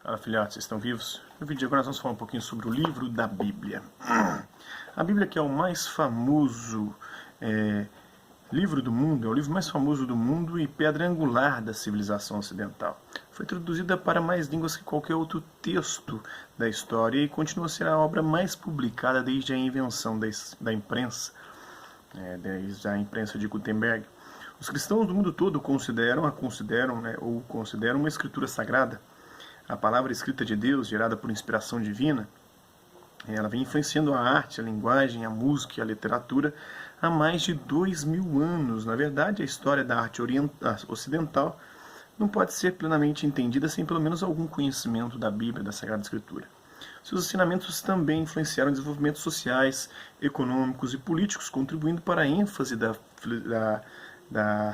Fala, filhotes, vocês estão vivos? No vídeo de agora nós vamos falar um pouquinho sobre o livro da Bíblia. A Bíblia, que é o mais famoso livro do mundo, é o livro mais famoso do mundo e pedra angular da civilização ocidental. Foi traduzida para mais línguas que qualquer outro texto da história e continua a ser a obra mais publicada desde a invenção da imprensa, desde a imprensa de Gutenberg. Os cristãos do mundo todo consideram uma escritura sagrada. A palavra escrita de Deus, gerada por inspiração divina, ela vem influenciando a arte, a linguagem, a música e a literatura há mais de 2000 anos. Na verdade, a história da arte ocidental não pode ser plenamente entendida sem pelo menos algum conhecimento da Bíblia, da Sagrada Escritura. Seus ensinamentos também influenciaram desenvolvimentos sociais, econômicos e políticos, contribuindo para a ênfase da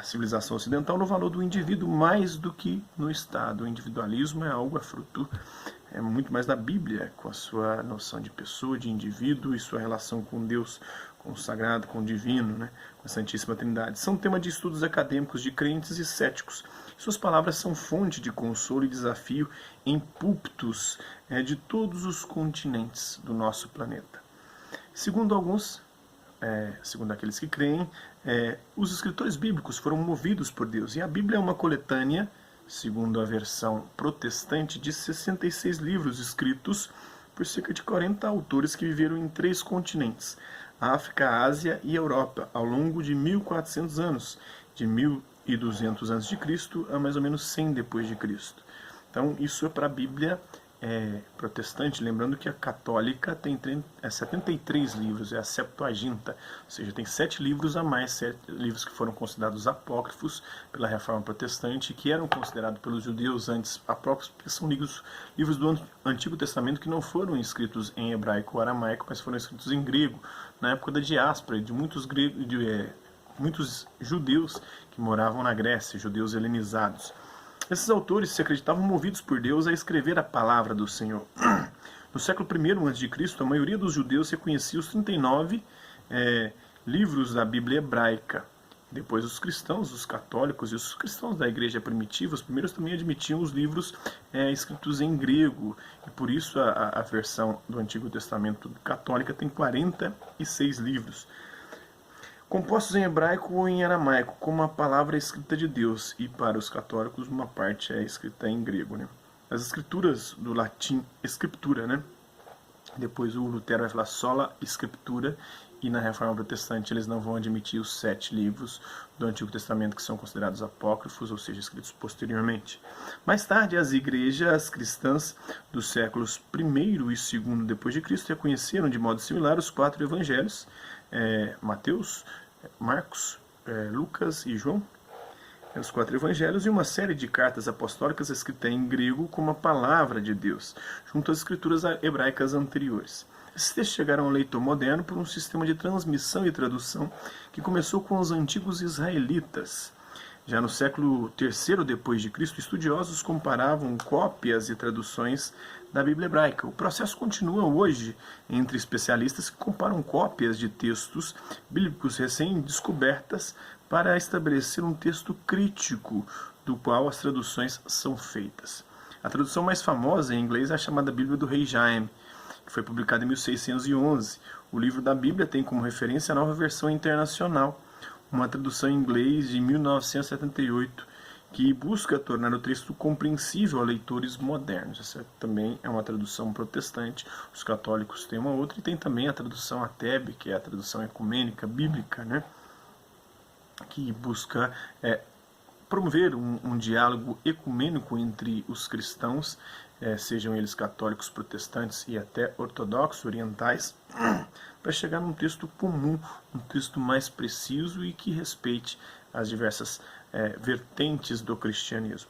civilização ocidental no valor do indivíduo mais do que no Estado. O individualismo é algo fruto muito mais da Bíblia, com a sua noção de pessoa, de indivíduo e sua relação com Deus, com o sagrado, com o divino, com a Santíssima Trindade. São tema de estudos acadêmicos de crentes e céticos. Suas palavras são fonte de consolo e desafio em púlpitos de todos os continentes do nosso planeta. Segundo alguns, segundo aqueles que creem, os escritores bíblicos foram movidos por Deus. E a Bíblia é uma coletânea, segundo a versão protestante, de 66 livros escritos por cerca de 40 autores que viveram em 3 continentes, África, Ásia e Europa, ao longo de 1400 anos, de 1200 a.C. a mais ou menos 100 depois de Cristo. Então, isso é para a Bíblia protestante, lembrando que a católica tem 73 livros, é a Septuaginta, ou seja, tem 7 livros a mais, 7 livros que foram considerados apócrifos pela Reforma Protestante, que eram considerados pelos judeus antes apócrifos, porque são livros do Antigo Testamento que não foram escritos em hebraico ou aramaico, mas foram escritos em grego, na época da diáspora, de muitos judeus que moravam na Grécia, judeus helenizados. Esses autores se acreditavam movidos por Deus a escrever a palavra do Senhor. No século I a.C., a maioria dos judeus reconhecia os 39 livros da Bíblia hebraica. Depois os cristãos, os católicos e os cristãos da igreja primitiva, os primeiros também admitiam os livros escritos em grego. E por isso a versão do Antigo Testamento católica tem 46 livros, compostos em hebraico ou em aramaico, como a palavra escrita de Deus, e para os católicos uma parte é escrita em grego. As escrituras do latim, escritura, depois o Lutero vai falar sola escritura, e na Reforma Protestante eles não vão admitir os 7 livros do Antigo Testamento que são considerados apócrifos, ou seja, escritos posteriormente. Mais tarde, as igrejas cristãs dos séculos I e II depois de Cristo reconheceram de modo similar os 4 evangelhos, Mateus, Marcos, Lucas e João, os 4 evangelhos, e uma série de cartas apostólicas escritas em grego como a palavra de Deus, junto às escrituras hebraicas anteriores. Esses textos chegaram ao leitor moderno por um sistema de transmissão e tradução que começou com os antigos israelitas. Já no século III depois de Cristo, estudiosos comparavam cópias e traduções da Bíblia hebraica. O processo continua hoje entre especialistas que comparam cópias de textos bíblicos recém-descobertas para estabelecer um texto crítico do qual as traduções são feitas. A tradução mais famosa em inglês é a chamada Bíblia do Rei Jaime, que foi publicada em 1611. O livro da Bíblia tem como referência a nova versão internacional, uma tradução em inglês de 1978, que busca tornar o texto compreensível a leitores modernos. Essa também é uma tradução protestante, os católicos têm uma outra, e tem também a tradução ATEB, que é a tradução ecumênica bíblica, que busca promover um diálogo ecumênico entre os cristãos, sejam eles católicos, protestantes e até ortodoxos, orientais, para chegar num texto comum, um texto mais preciso e que respeite as diversas vertentes do cristianismo.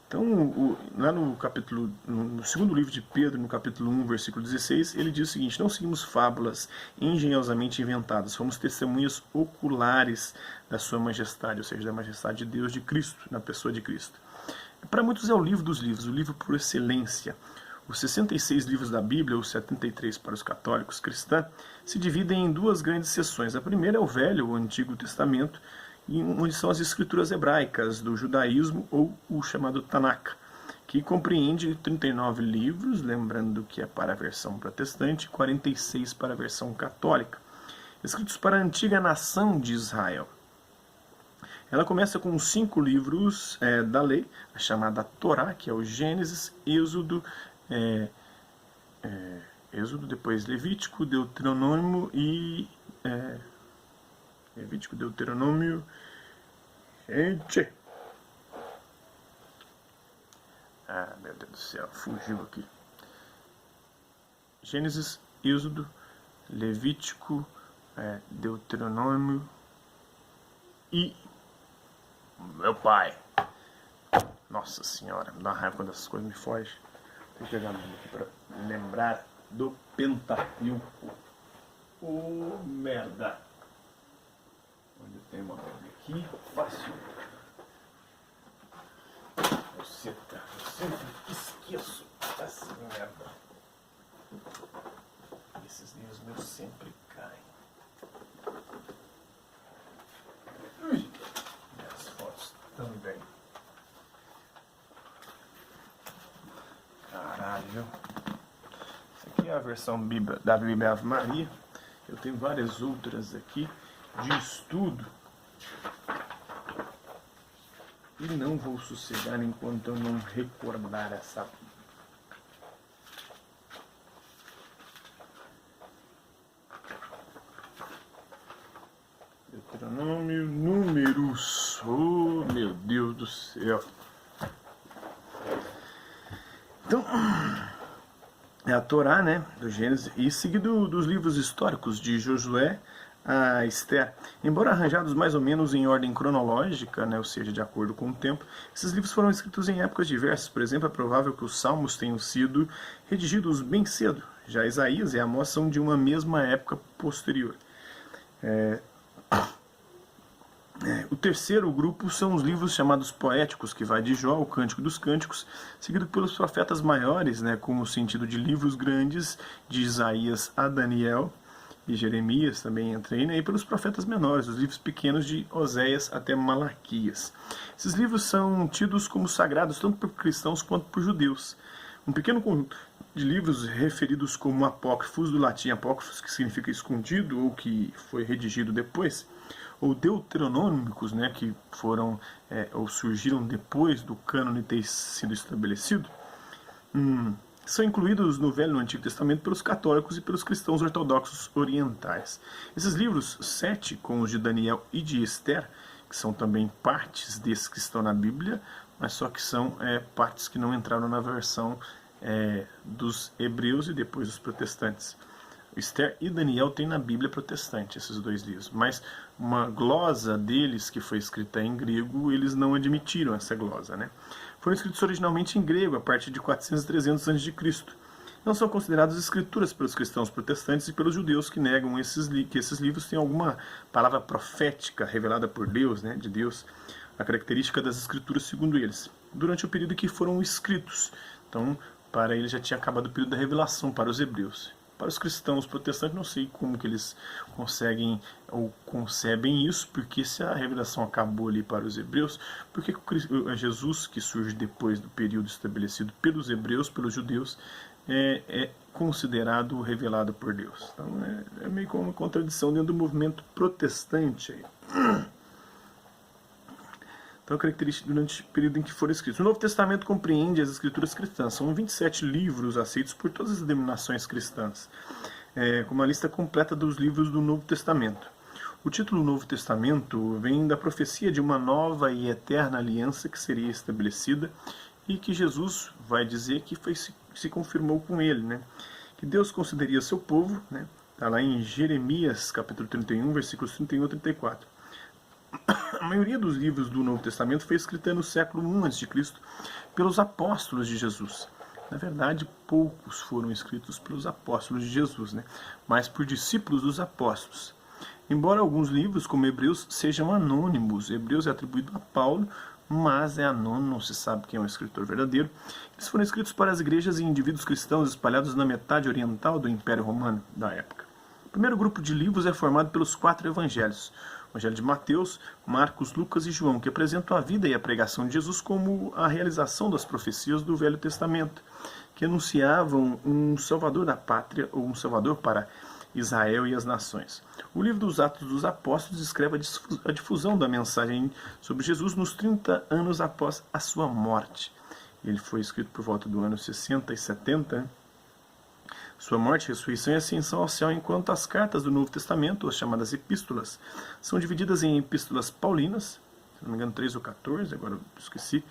Então, lá no segundo livro de Pedro, no capítulo 1, versículo 16, ele diz o seguinte: não seguimos fábulas engenhosamente inventadas, fomos testemunhas oculares da sua majestade, ou seja, da majestade de Deus, de Cristo, na pessoa de Cristo. Para muitos é o livro dos livros, o livro por excelência. Os 66 livros da Bíblia, os 73 para os católicos cristãos, se dividem em 2 grandes seções. A primeira é o Velho, o Antigo Testamento, onde são as escrituras hebraicas do judaísmo, ou o chamado Tanakh. que compreende 39 livros, lembrando que é para a versão protestante, e 46 para a versão católica, escritos para a antiga nação de Israel. Ela começa com 5 livros da lei, a chamada Torá, que é o Gênesis, Êxodo, depois Levítico, Deuteronômio e... Levítico, Deuteronômio... Gente! Ah, meu Deus do céu, fugiu aqui. Gênesis, Êxodo, Levítico, Deuteronômio e... meu pai. Nossa senhora, me dá uma raiva quando essas coisas me fogem. Tem que pegar a aqui para lembrar do Pentateuco. Oh, merda. Onde tem uma Bíblia aqui? Fácil. Buceta, eu sempre esqueço dessa merda. Esses livros meus sempre caem. Ui. E as fotos também. Caralho. Essa aqui é a versão da Bíblia Ave Maria. Eu tenho várias outras aqui de estudo. E não vou sossegar enquanto eu não recordar essa. Deuteronômio, Números. Oh, meu Deus do céu. Então, é a Torá, né, do Gênesis, e seguido dos livros históricos de Josué a Esther. Embora arranjados mais ou menos em ordem cronológica, né, ou seja, de acordo com o tempo, esses livros foram escritos em épocas diversas. Por exemplo, é provável que os Salmos tenham sido redigidos bem cedo. Já Isaías e Amós são de uma mesma época posterior. O terceiro grupo são os livros chamados poéticos, que vai de Jó, o Cântico dos Cânticos, seguido pelos profetas maiores, né, com o sentido de livros grandes, de Isaías a Daniel, e Jeremias também entra aí, né, e pelos profetas menores, os livros pequenos de Oséias até Malaquias. Esses livros são tidos como sagrados tanto por cristãos quanto por judeus. Um pequeno conjunto de livros referidos como apócrifos, do latim apócrifos, que significa escondido ou que foi redigido depois, ou deuteronômicos, né, que foram ou surgiram depois do cânone ter sido estabelecido, são incluídos no Velho e no Antigo Testamento pelos católicos e pelos cristãos ortodoxos orientais. Esses livros, 7, com os de Daniel e de Esther, que são também partes desses que estão na Bíblia, mas só que são partes que não entraram na versão dos hebreus e depois dos protestantes. Esther e Daniel tem na Bíblia protestante esses dois livros, mas uma glosa deles que foi escrita em grego, eles não admitiram essa glosa, né? Foram escritos originalmente em grego a partir de 400 e 300 a.C. Não são considerados escrituras pelos cristãos protestantes e pelos judeus que negam que esses livros têm alguma palavra profética revelada por Deus, né, de Deus, a característica das escrituras segundo eles, durante o período em que foram escritos. Então, para eles já tinha acabado o período da revelação para os hebreus. Para os cristãos protestantes, não sei como que eles conseguem ou concebem isso, porque se a revelação acabou ali para os hebreus, por que Jesus, que surge depois do período estabelecido pelos hebreus, pelos judeus, é considerado revelado por Deus? Então é meio como uma contradição dentro do movimento protestante aí. Então, característica durante o período em que foram escritos. O Novo Testamento compreende as escrituras cristãs. São 27 livros aceitos por todas as denominações cristãs, com uma lista completa dos livros do Novo Testamento. O título Novo Testamento vem da profecia de uma nova e eterna aliança que seria estabelecida e que Jesus vai dizer que se confirmou com ele, né? Que Deus concederia seu povo, né? Está lá em Jeremias, capítulo 31, versículos 31 a 34. A maioria dos livros do Novo Testamento foi escrita no século I a.C. pelos apóstolos de Jesus. Na verdade, poucos foram escritos pelos apóstolos de Jesus, né? Mas por discípulos dos apóstolos. Embora alguns livros, como Hebreus, sejam anônimos, Hebreus é atribuído a Paulo, mas é anônimo, não se sabe quem é o escritor verdadeiro. Eles foram escritos para as igrejas e indivíduos cristãos espalhados na metade oriental do Império Romano da época. O primeiro grupo de livros é formado pelos 4 evangelhos. O Evangelho de Mateus, Marcos, Lucas e João, que apresentam a vida e a pregação de Jesus como a realização das profecias do Velho Testamento, que anunciavam um Salvador da pátria, ou um Salvador para Israel e as nações. O livro dos Atos dos Apóstolos descreve a difusão da mensagem sobre Jesus nos 30 anos após a sua morte. Ele foi escrito por volta do ano 60 e 70. Sua morte, ressurreição e ascensão ao céu, enquanto as cartas do Novo Testamento, as chamadas epístolas, são divididas em epístolas paulinas, se não me engano 3 ou 14, agora eu esqueci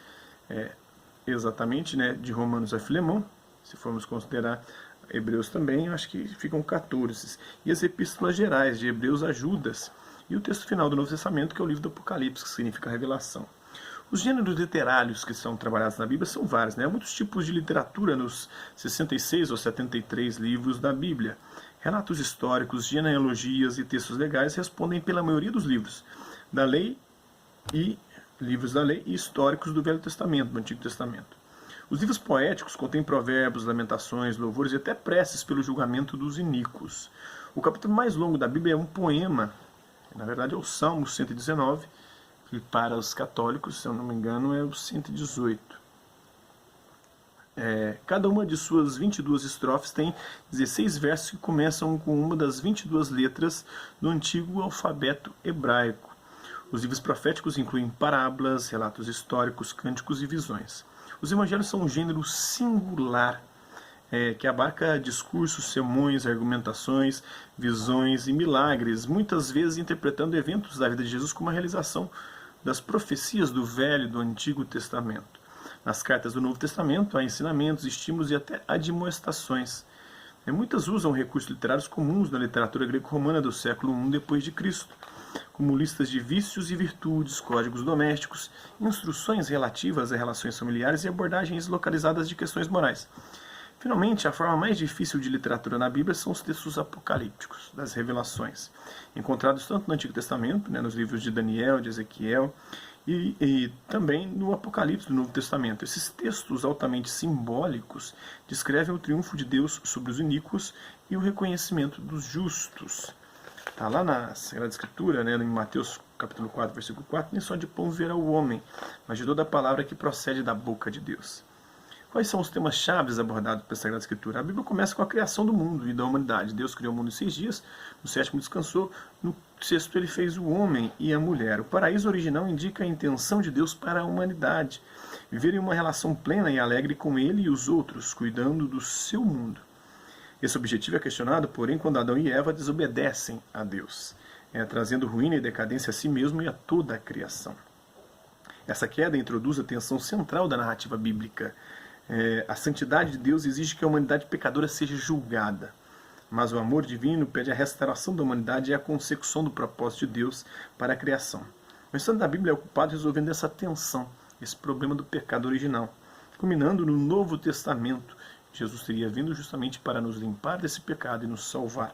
exatamente, né, de Romanos a Filemão, se formos considerar Hebreus também, acho que ficam 14, e as epístolas gerais, de Hebreus a Judas, e o texto final do Novo Testamento, que é o livro do Apocalipse, que significa revelação. Os gêneros literários que são trabalhados na Bíblia são vários, né? Há muitos tipos de literatura nos 66 ou 73 livros da Bíblia. Relatos históricos, genealogias e textos legais respondem pela maioria dos livros da lei e livros da lei e históricos do Velho Testamento, do Antigo Testamento. Os livros poéticos contêm provérbios, lamentações, louvores e até preces pelo julgamento dos iníquos. O capítulo mais longo da Bíblia é um poema, na verdade é o Salmo 119, que para os católicos, se eu não me engano, é o 118. Cada uma de suas 22 estrofes tem 16 versos que começam com uma das 22 letras do antigo alfabeto hebraico. Os livros proféticos incluem parábolas, relatos históricos, cânticos e visões. Os evangelhos são um gênero singular, que abarca discursos, sermões, argumentações, visões e milagres, muitas vezes interpretando eventos da vida de Jesus como a realização das profecias do Velho e do Antigo Testamento. Nas cartas do Novo Testamento há ensinamentos, estímulos e até admoestações. Muitas usam recursos literários comuns na literatura greco-romana do século I d.C., como listas de vícios e virtudes, códigos domésticos, instruções relativas a relações familiares e abordagens localizadas de questões morais. Finalmente, a forma mais difícil de literatura na Bíblia são os textos apocalípticos, das revelações, encontrados tanto no Antigo Testamento, nos livros de Daniel, de Ezequiel, e também no Apocalipse do Novo Testamento. Esses textos altamente simbólicos descrevem o triunfo de Deus sobre os iníquos e o reconhecimento dos justos. Está lá na Sagrada Escritura, em Mateus capítulo 4, versículo 4, nem só de pão viverá o homem, mas de toda a palavra que procede da boca de Deus. Quais são os temas chaves abordados pela Sagrada Escritura? A Bíblia começa com a criação do mundo e da humanidade. Deus criou o mundo em 6 dias, no 7º descansou, no 6º ele fez o homem e a mulher. O paraíso original indica a intenção de Deus para a humanidade, viver em uma relação plena e alegre com ele e os outros, cuidando do seu mundo. Esse objetivo é questionado, porém, quando Adão e Eva desobedecem a Deus, trazendo ruína e decadência a si mesmo e a toda a criação. Essa queda introduz a tensão central da narrativa bíblica. A santidade de Deus exige que a humanidade pecadora seja julgada, mas o amor divino pede a restauração da humanidade e a consecução do propósito de Deus para a criação. O restante da Bíblia é ocupado resolvendo essa tensão, esse problema do pecado original, culminando no Novo Testamento. Jesus teria vindo justamente para nos limpar desse pecado e nos salvar.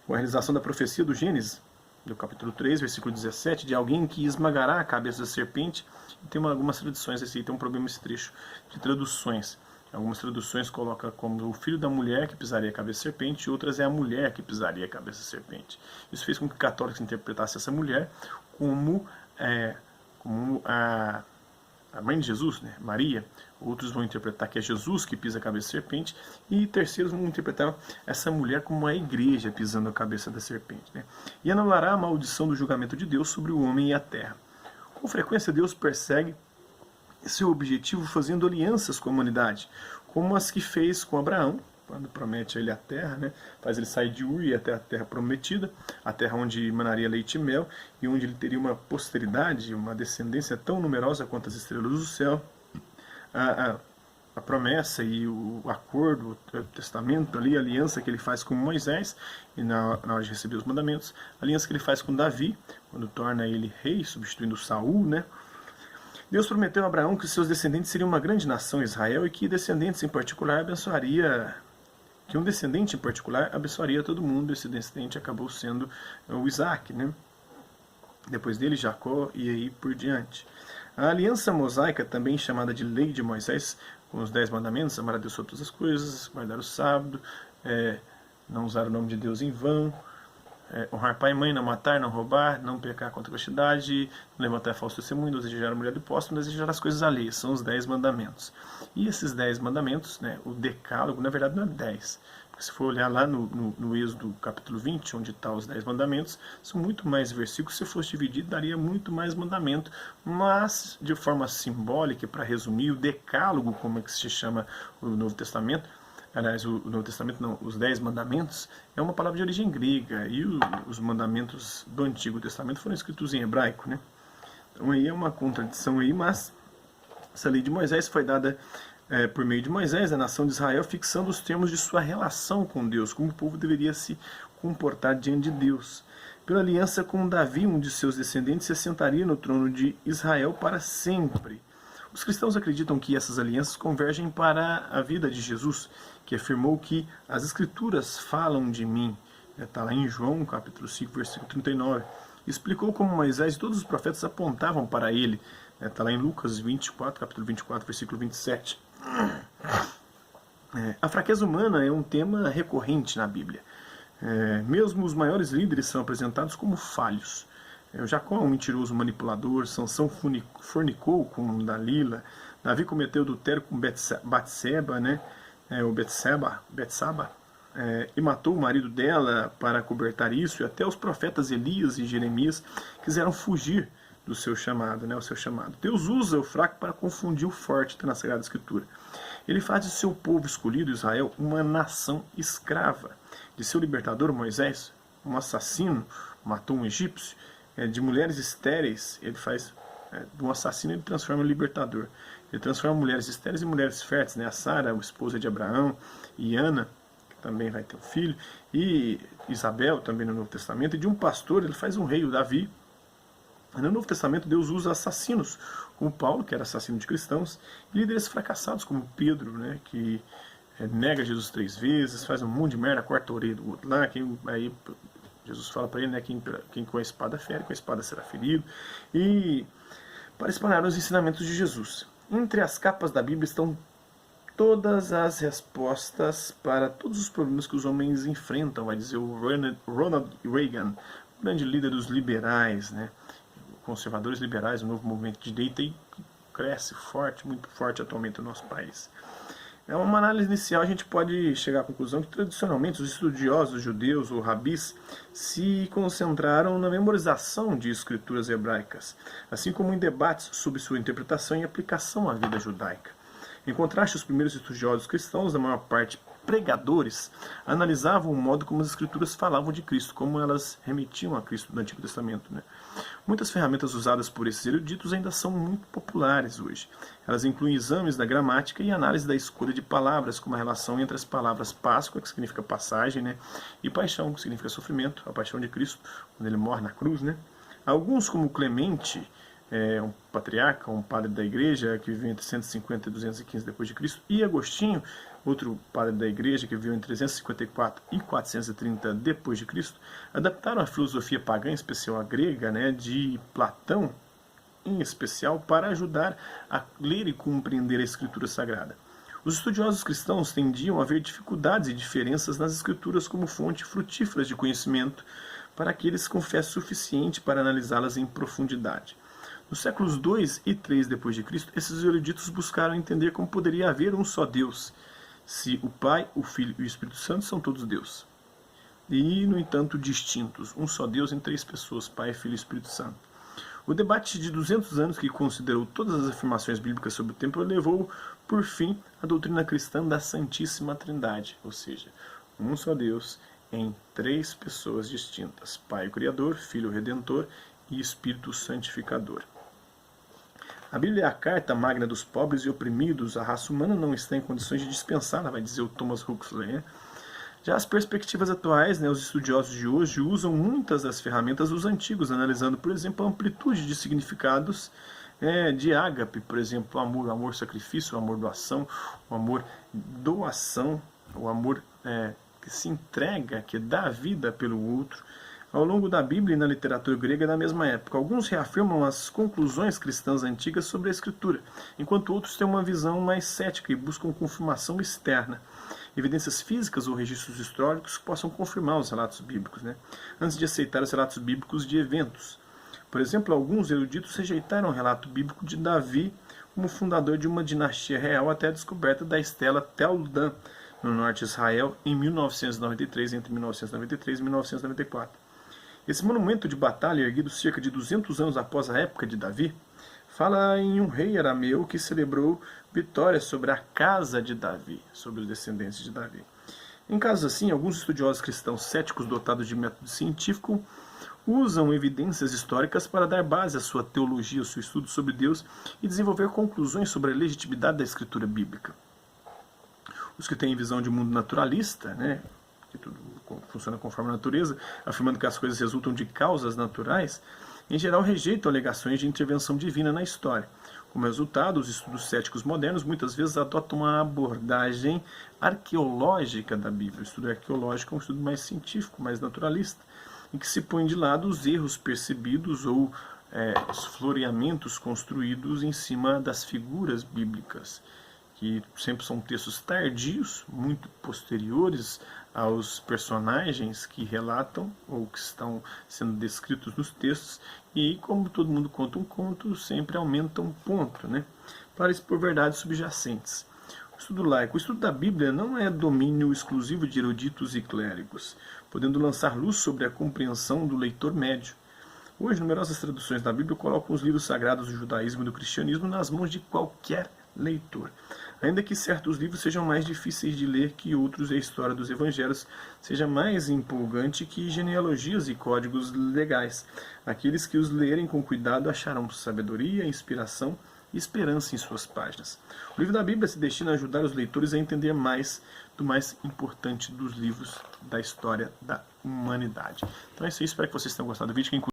Com a realização da profecia do Gênesis, do capítulo 3, versículo 17, de alguém que esmagará a cabeça da serpente. E tem algumas traduções, esse aí tem um problema esse trecho de traduções. Algumas traduções colocam como o filho da mulher que pisaria a cabeça da serpente, e outras é a mulher que pisaria a cabeça da serpente. Isso fez com que católicos interpretassem essa mulher como a mãe de Jesus, Maria. Outros vão interpretar que é Jesus que pisa a cabeça da serpente, e terceiros vão interpretar essa mulher como a igreja pisando a cabeça da serpente. E anulará a maldição do julgamento de Deus sobre o homem e a terra. Com frequência Deus persegue seu objetivo fazendo alianças com a humanidade, como as que fez com Abraão, quando promete a ele a terra, faz ele sair de Ur e ir até a terra prometida, a terra onde emanaria leite e mel, e onde ele teria uma posteridade, uma descendência tão numerosa quanto as estrelas do céu. A promessa e o acordo, o testamento ali, a aliança que ele faz com Moisés, e na hora de receber os mandamentos, a aliança que ele faz com Davi, quando torna ele rei, substituindo Saul, Deus prometeu a Abraão que seus descendentes seriam uma grande nação, Israel, e que descendentes em particular um descendente em particular abençoaria todo mundo. Esse descendente acabou sendo o Isaac, depois dele Jacó e aí por diante. A aliança mosaica, também chamada de lei de Moisés, com os 10 mandamentos, amar a Deus sobre todas as coisas, guardar o sábado, não usar o nome de Deus em vão, honrar pai e mãe, não matar, não roubar, não pecar contra a castidade, não levantar falso testemunho, não desejar a mulher do próximo, não desejar as coisas alheias. São os 10 mandamentos. E esses 10 mandamentos, né, o decálogo, na verdade não é 10. Porque se for olhar lá no Êxodo capítulo 20, onde estão os 10 mandamentos, são muito mais versículos. Se fosse dividido, daria muito mais mandamento. Mas, de forma simbólica, para resumir, o decálogo, como é que se chama o Novo Testamento, aliás, o Novo Testamento não, os 10 mandamentos, é uma palavra de origem grega, e os mandamentos do Antigo Testamento foram escritos em hebraico, né? Então aí é uma contradição aí, mas essa lei de Moisés foi dada por meio de Moisés, a nação de Israel, fixando os termos de sua relação com Deus, como o povo deveria se comportar diante de Deus. Pela aliança com Davi, um de seus descendentes se assentaria no trono de Israel para sempre. Os cristãos acreditam que essas alianças convergem para a vida de Jesus, que afirmou que as Escrituras falam de mim. Está lá em João, capítulo 5, versículo 39. Explicou como Moisés e todos os profetas apontavam para ele. Está lá em Lucas 24, capítulo 24, versículo 27. A fraqueza humana é um tema recorrente na Bíblia. Mesmo os maiores líderes são apresentados como falhos. Jacó é um mentiroso manipulador, Sansão fornicou com Dalila, Davi cometeu adultério com Batseba, né? Betsaba, e matou o marido dela para cobertar isso, e até os profetas Elias e Jeremias quiseram fugir do seu chamado, né? O seu chamado. Deus usa o fraco para confundir o forte, está na Sagrada Escritura. Ele faz de seu povo escolhido, Israel, uma nação escrava. De seu libertador, Moisés, um assassino, matou um egípcio. De mulheres estéreis, ele faz, de um assassino ele transforma em libertador. Ele transforma mulheres estéreis em mulheres férteis, né? A Sara, a esposa de Abraão, e Ana, que também vai ter um filho, e Isabel, também no Novo Testamento, e de um pastor ele faz um rei, o Davi. No Novo Testamento, Deus usa assassinos, como Paulo, que era assassino de cristãos, e líderes fracassados, como Pedro, né, que nega Jesus 3 vezes, faz um monte de merda, corta a orelha do outro lá, aí Jesus fala para ele, né, quem com a espada fere, com a espada será ferido, e para espalhar os ensinamentos de Jesus. Entre as capas da Bíblia estão todas as respostas para todos os problemas que os homens enfrentam, vai dizer o Ronald Reagan, grande líder dos liberais, né, conservadores liberais, um novo movimento de direita que cresce forte, muito forte atualmente no nosso país. Uma análise inicial, a gente pode chegar à conclusão que tradicionalmente os estudiosos judeus ou rabis se concentraram na memorização de escrituras hebraicas, assim como em debates sobre sua interpretação e aplicação à vida judaica. Em contraste, os primeiros estudiosos cristãos, na maior parte pregadores, analisavam o modo como as escrituras falavam de Cristo, como elas remetiam a Cristo no Antigo Testamento, né? Muitas ferramentas usadas por esses eruditos ainda são muito populares hoje. Elas incluem exames da gramática e análise da escolha de palavras, como a relação entre as palavras Páscoa, que significa passagem, né, e paixão, que significa sofrimento, a paixão de Cristo, quando ele morre na cruz, né? Alguns, como Clemente, um patriarca, um padre da igreja, que viveu entre 150 e 215 d.C., e Agostinho, outro padre da igreja, que viveu entre 354 e 430 d.C., adaptaram a filosofia pagã, em especial a grega, né, de Platão, em especial, para ajudar a ler e compreender a Escritura Sagrada. Os estudiosos cristãos tendiam a ver dificuldades e diferenças nas Escrituras como fonte frutífera de conhecimento para aqueles com fé suficiente para analisá-las em profundidade. Nos séculos 2 e 3 d.C., esses eruditos buscaram entender como poderia haver um só Deus, se o Pai, o Filho e o Espírito Santo são todos Deus. E, no entanto, distintos, um só Deus em 3 pessoas, Pai, Filho e Espírito Santo. O debate de 200 anos, que considerou todas as afirmações bíblicas sobre o tempo, levou, por fim, a doutrina cristã da Santíssima Trindade, ou seja, um só Deus em 3 pessoas distintas, Pai o Criador, Filho o Redentor e Espírito Santificador. A Bíblia é a carta magna dos pobres e oprimidos. A raça humana não está em condições de dispensá-la, vai dizer o Thomas Huxley, né? Já as perspectivas atuais, né, os estudiosos de hoje usam muitas das ferramentas dos antigos, analisando, por exemplo, a amplitude de significados de ágape, por exemplo, o amor sacrifício, o amor doação, o amor doação, o amor que se entrega, que dá a vida pelo outro, ao longo da Bíblia e na literatura grega da mesma época. Alguns reafirmam as conclusões cristãs antigas sobre a Escritura, enquanto outros têm uma visão mais cética e buscam confirmação externa, evidências físicas ou registros históricos que possam confirmar os relatos bíblicos, antes de aceitar os relatos bíblicos de eventos. Por exemplo, alguns eruditos rejeitaram o relato bíblico de Davi como fundador de uma dinastia real até a descoberta da estela Tel Dan, no norte de Israel, em 1993, entre 1993 e 1994. Esse monumento de batalha, erguido cerca de 200 anos após a época de Davi, fala em um rei arameu que celebrou vitórias sobre a casa de Davi, sobre os descendentes de Davi. Em casos assim, alguns estudiosos cristãos céticos dotados de método científico usam evidências históricas para dar base à sua teologia, ao seu estudo sobre Deus e desenvolver conclusões sobre a legitimidade da escritura bíblica. Os que têm visão de mundo naturalista, que tudo funciona conforme a natureza, afirmando que as coisas resultam de causas naturais, em geral rejeitam alegações de intervenção divina na história. Como resultado, os estudos céticos modernos muitas vezes adotam uma abordagem arqueológica da Bíblia. O estudo arqueológico é um estudo mais científico, mais naturalista, em que se põe de lado os erros percebidos ou os floreamentos construídos em cima das figuras bíblicas, que sempre são textos tardios, muito posteriores aos personagens que relatam ou que estão sendo descritos nos textos, e como todo mundo conta um conto, sempre aumenta um ponto, para expor verdades subjacentes. O estudo laico. O estudo da Bíblia não é domínio exclusivo de eruditos e clérigos, podendo lançar luz sobre a compreensão do leitor médio. Hoje, numerosas traduções da Bíblia colocam os livros sagrados do judaísmo e do cristianismo nas mãos de qualquer leitor. Ainda que certos livros sejam mais difíceis de ler que outros e a história dos evangelhos seja mais empolgante que genealogias e códigos legais. Aqueles que os lerem com cuidado acharão sabedoria, inspiração e esperança em suas páginas. O livro da Bíblia se destina a ajudar os leitores a entender mais do mais importante dos livros da história da humanidade. Então é isso aí, espero que vocês tenham gostado do vídeo.